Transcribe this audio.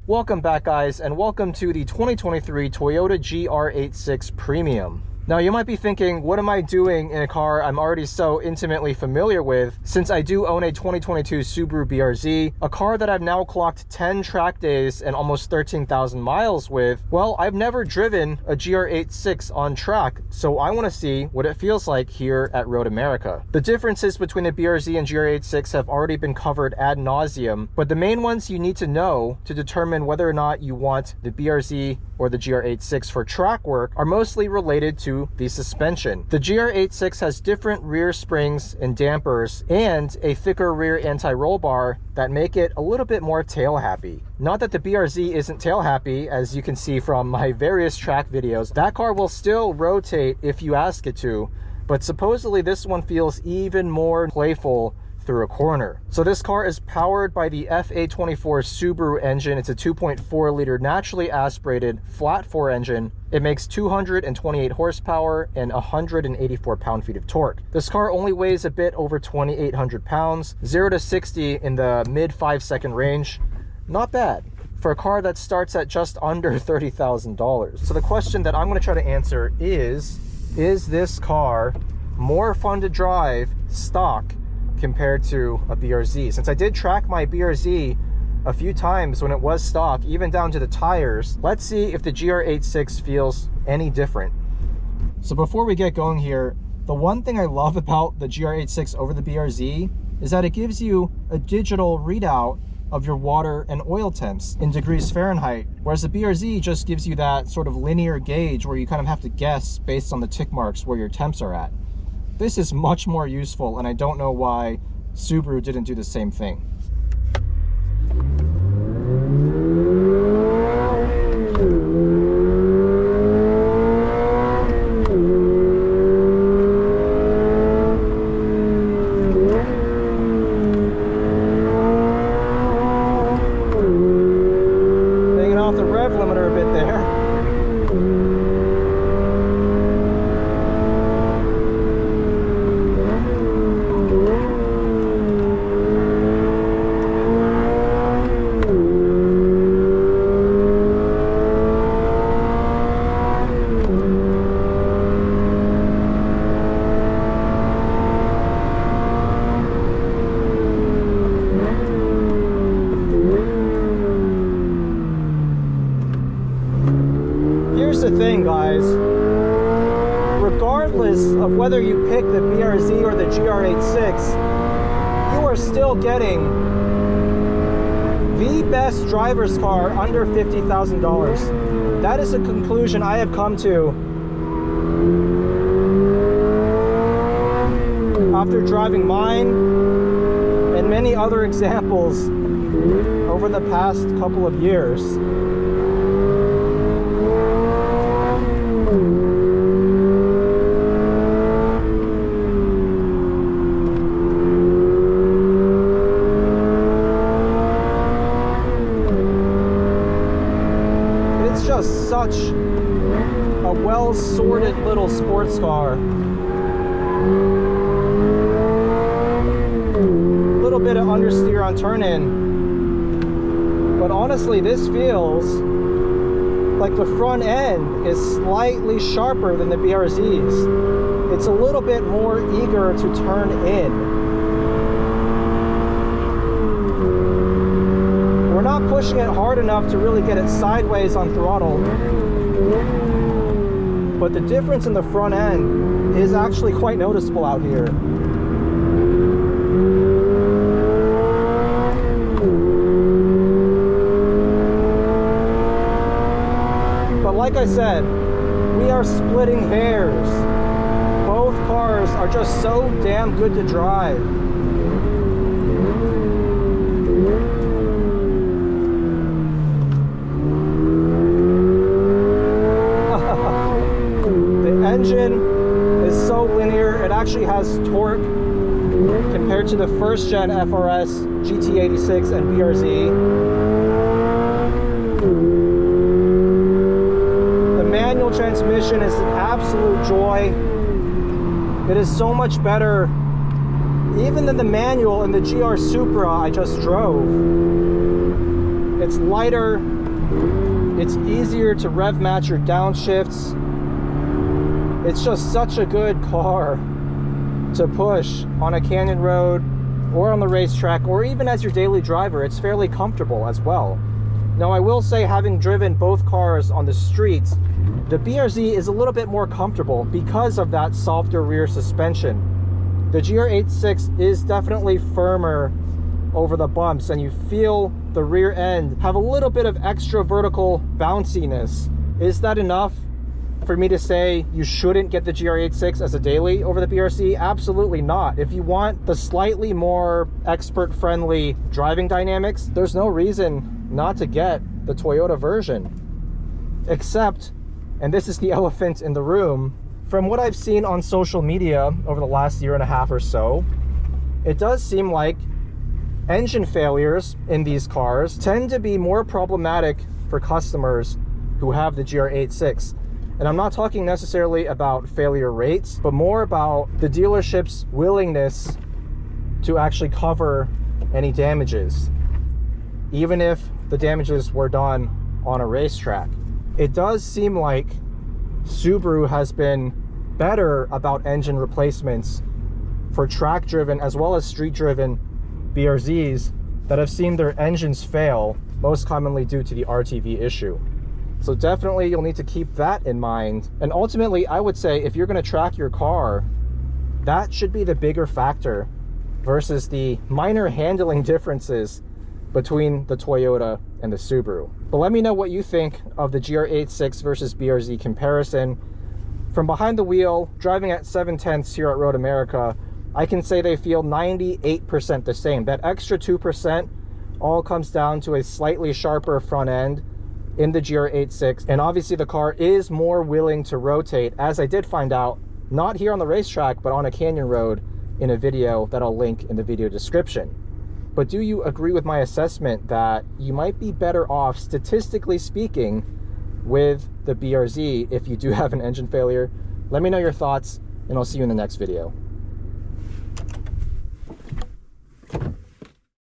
Welcome back, guys, and welcome to the 2023 Toyota GR86 Premium. Now, you might be thinking, what am I doing in a car I'm already so intimately familiar with, since I do own a 2022 Subaru BRZ, a car that I've now clocked 10 track days and almost 13,000 miles with. Well, I've never driven a GR86 on track, so I want to see what it feels like here at Road America. The differences between the BRZ and GR86 have already been covered ad nauseum, but the main ones you need to know to determine whether or not you want the BRZ or the GR86 for track work are mostly related to the suspension. The GR86 has different rear springs and dampers and a thicker rear anti-roll bar that make it a little bit more tail happy. Not that the BRZ isn't tail happy, as you can see from my various track videos. That car will still rotate if you ask it to, but supposedly this one feels even more playful through a corner. So this car is powered by the FA24 Subaru engine. It's a 2.4 liter naturally aspirated flat 4 engine. It makes 228 horsepower and 184 pound-feet of torque. This car only weighs a bit over 2,800 pounds, 0 to 60 in the mid 5-second range. Not bad for a car that starts at just under $30,000. So the question that I'm going to try to answer is this car more fun to drive stock compared to a BRZ? Since I did track my BRZ a few times when it was stock, even down to the tires, let's see if the GR86 feels any different. So before we get going here, the one thing I love about the GR86 over the BRZ is that it gives you a digital readout of your water and oil temps in degrees Fahrenheit, whereas the BRZ just gives you that sort of linear gauge where you kind of have to guess based on the tick marks where your temps are at. This is much more useful, and I don't know why Subaru didn't do the same thing. Taking off the rev limiter a bit there. Here's the thing, guys, regardless of whether you pick the BRZ or the GR86, you are still getting the best driver's car under $50,000. That is a conclusion I have come to after driving mine and many other examples over the past couple of years. Just such a well-sorted little sports car. A little bit of understeer on turn-in, but honestly, this feels like the front end is slightly sharper than the BRZ's. It's a little bit more eager to turn in. We're not pushing it hard enough to really get it sideways on throttle, but the difference in the front end is actually quite noticeable out here. But like I said, we are splitting hairs. Both cars are just so damn good to drive. Engine is so linear. It actually has torque compared to the first gen FRS, GT86 and BRZ. The manual transmission is an absolute joy. It is so much better even than the manual in the GR Supra I just drove. It's lighter, it's easier to rev match your downshifts. It's just such a good car to push on a canyon road or on the racetrack, or even as your daily driver. It's fairly comfortable as well. Now, I will say, having driven both cars on the streets, the BRZ is a little bit more comfortable because of that softer rear suspension. The GR86 is definitely firmer over the bumps, and you feel the rear end have a little bit of extra vertical bounciness. Is that enough for me to say you shouldn't get the GR86 as a daily over the BRZ? Absolutely not. If you want the slightly more expert-friendly driving dynamics, there's no reason not to get the Toyota version. Except, and this is the elephant in the room, from what I've seen on social media over the last year and a half or so, it does seem like engine failures in these cars tend to be more problematic for customers who have the GR86. And I'm not talking necessarily about failure rates, but more about the dealership's willingness to actually cover any damages, even if the damages were done on a racetrack. It does seem like Subaru has been better about engine replacements for track-driven as well as street-driven BRZs that have seen their engines fail, most commonly due to the RTV issue. So definitely you'll need to keep that in mind. And ultimately, I would say if you're going to track your car, that should be the bigger factor versus the minor handling differences between the Toyota and the Subaru. But let me know what you think of the GR86 versus BRZ comparison. From behind the wheel, driving at 7/10 here at Road America, I can say they feel 98% the same. That extra 2% all comes down to a slightly sharper front end in the GR86, and obviously the car is more willing to rotate, as I did find out, not here on the racetrack, but on a canyon road in a video that I'll link in the video description. But do you agree with my assessment that you might be better off, statistically speaking, with the BRZ if you do have an engine failure? Let me know your thoughts, and I'll see you in the next video.